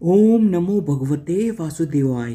ओम नमो भगवते वासुदेवाय।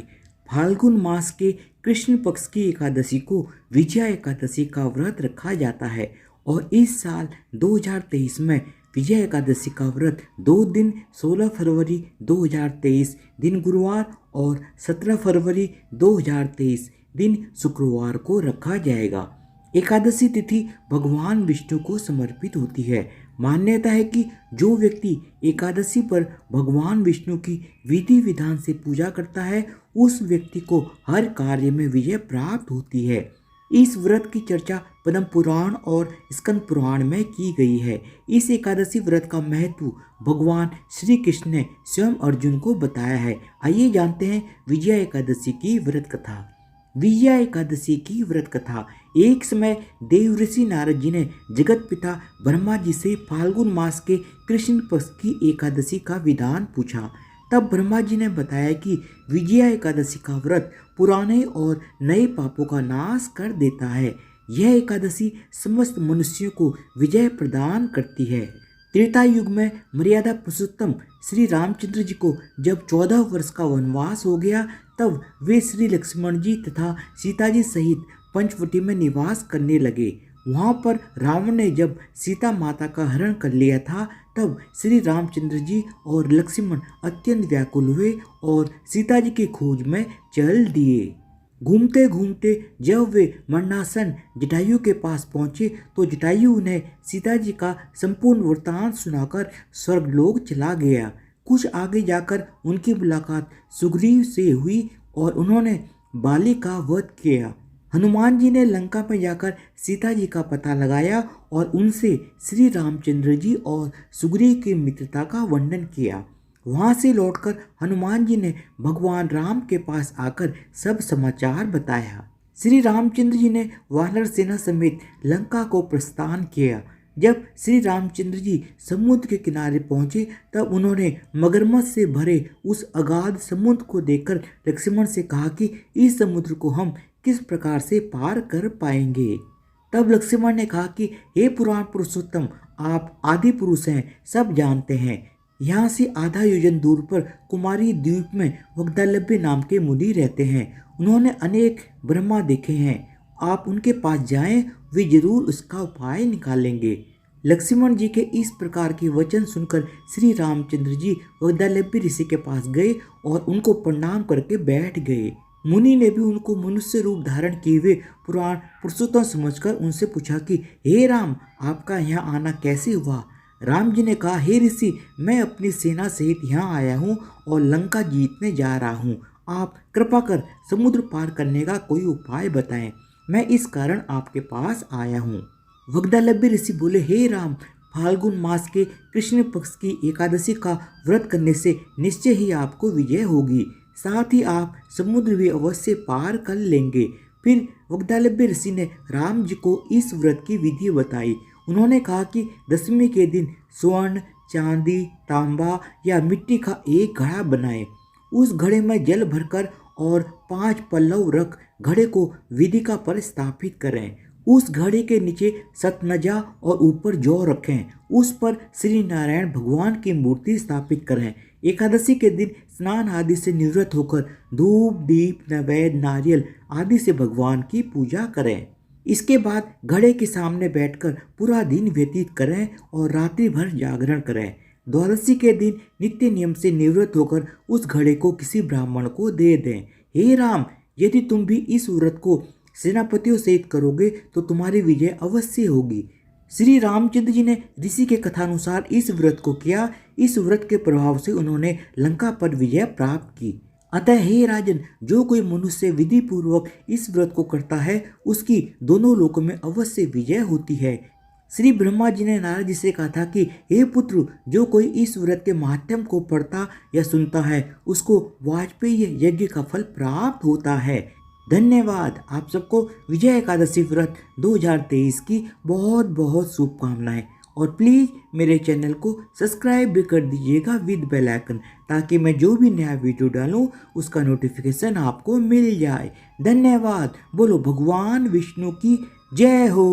फाल्गुन मास के कृष्ण पक्ष की एकादशी को विजया एकादशी का व्रत रखा जाता है और इस साल 2023 में विजया एकादशी का व्रत 2 दिन 16 फरवरी 2023 दिन गुरुवार और 17 फरवरी 2023 दिन शुक्रवार को रखा जाएगा। एकादशी तिथि भगवान विष्णु को समर्पित होती है। मान्यता है कि जो व्यक्ति एकादशी पर भगवान विष्णु की विधि विधान से पूजा करता है उस व्यक्ति को हर कार्य में विजय प्राप्त होती है। इस व्रत की चर्चा पद्म पुराण और स्कंद पुराण में की गई है। इस एकादशी व्रत का महत्व भगवान श्री कृष्ण ने स्वयं अर्जुन को बताया है। आइए जानते हैं विजया एकादशी की व्रत कथा। विजया एकादशी की व्रत कथा। एक समय देव ऋषि नारद जी ने जगत पिता ब्रह्मा जी से फाल्गुन मास के कृष्ण पक्ष की एकादशी का विधान पूछा। तब ब्रह्मा जी ने बताया कि विजया एकादशी का व्रत पुराने और नए पापों का नाश कर देता है। यह एकादशी समस्त मनुष्यों को विजय प्रदान करती है। त्रेता युग में मर्यादा पुरुषोत्तम श्री रामचंद्र जी को जब 14 वर्ष का वनवास हो गया तब वे श्री लक्ष्मण जी तथा सीता जी सहित पंचवटी में निवास करने लगे। वहाँ पर रावण ने जब सीता माता का हरण कर लिया था तब श्री रामचंद्र जी और लक्ष्मण अत्यंत व्याकुल हुए और सीता जी की खोज में चल दिए। घूमते घूमते जब वे मरणासन जटायु के पास पहुंचे तो जटायु उन्हें सीता जी का संपूर्ण वृत्तांत सुनाकर स्वर्गलोक चला गया। कुछ आगे जाकर उनकी मुलाकात सुग्रीव से हुई और उन्होंने बाली का वध किया। हनुमान जी ने लंका में जाकर सीता जी का पता लगाया और उनसे श्री रामचंद्र जी और सुग्रीव की मित्रता का वर्णन किया। वहाँ से लौटकर हनुमान जी ने भगवान राम के पास आकर सब समाचार बताया। श्री रामचंद्र जी ने वानर सेना समेत लंका को प्रस्थान किया। जब श्री रामचंद्र जी समुद्र के किनारे पहुंचे तब उन्होंने मगरमच्छ से भरे उस अगाध समुद्र को देखकर लक्ष्मण से कहा कि इस समुद्र को हम किस प्रकार से पार कर पाएंगे। तब लक्ष्मण ने कहा कि हे पुराण पुरुषोत्तम, आप आदि पुरुष हैं, सब जानते हैं। यहाँ से आधा योजन दूर पर कुमारी द्वीप में वग्धालभ्य नाम के मुनि रहते हैं। उन्होंने अनेक ब्रह्मा देखे हैं। आप उनके पास जाएं, वे जरूर उसका उपाय निकालेंगे। लक्ष्मण जी के इस प्रकार के वचन सुनकर श्री रामचंद्र जी वग्धालभ्य ऋषि के पास गए और उनको प्रणाम करके बैठ गए। मुनि ने भी उनको मनुष्य रूप धारण किए हुए पुराण पुरुषोत्तम समझकर उनसे पूछा कि हे राम, आपका यहाँ आना कैसे हुआ। राम जी ने कहा, हे ऋषि, मैं अपनी सेना सहित यहाँ आया हूँ और लंका जीतने जा रहा हूँ। आप कृपा कर समुद्र पार करने का कोई उपाय बताएं। मैं इस कारण आपके पास आया हूँ। वग्धालभ्य ऋषि बोले, हे राम, फाल्गुन मास के कृष्ण पक्ष की एकादशी का व्रत करने से निश्चय ही आपको विजय होगी, साथ ही आप समुद्र भी अवश्य पार कर लेंगे। फिर वग्धालभ्य ऋषि ने राम जी को इस व्रत की विधि बताई। उन्होंने कहा कि दशमी के दिन स्वर्ण, चांदी, तांबा या मिट्टी का एक घड़ा बनाएं। उस घड़े में जल भरकर और 5 पल्लव रख घड़े को वेदिका पर स्थापित करें। उस घड़े के नीचे सतनजा और ऊपर जौ रखें। उस पर श्री नारायण भगवान की मूर्ति स्थापित करें। एकादशी के दिन स्नान आदि से निवृत्त होकर धूप, दीप, नैवेद्य, नारियल आदि से भगवान की पूजा करें। इसके बाद घड़े के सामने बैठकर पूरा दिन व्यतीत करें और रात्रि भर जागरण करें। द्वादशी के दिन नित्य नियम से निवृत्त होकर उस घड़े को किसी ब्राह्मण को दे दें। हे राम, यदि तुम भी इस व्रत को सेनापतियों सहित करोगे तो तुम्हारी विजय अवश्य होगी। श्री रामचंद्र जी ने ऋषि के कथानुसार इस व्रत को किया। इस व्रत के प्रभाव से उन्होंने लंका पर विजय प्राप्त की। अतः हे राजन, जो कोई मनुष्य विधि पूर्वक इस व्रत को करता है उसकी दोनों लोकों में अवश्य विजय होती है। श्री ब्रह्मा जी ने नारद जी से कहा था कि हे पुत्र, जो कोई इस व्रत के महात्म्य को पढ़ता या सुनता है उसको वाजपेयी यज्ञ का फल प्राप्त होता है। धन्यवाद। आप सबको विजय एकादशी व्रत 2023 की बहुत बहुत शुभकामनाएं और प्लीज़ मेरे चैनल को सब्सक्राइब भी कर दीजिएगा विद बेल आइकन, ताकि मैं जो भी नया वीडियो डालूं उसका नोटिफिकेशन आपको मिल जाए। धन्यवाद। बोलो भगवान विष्णु की जय हो।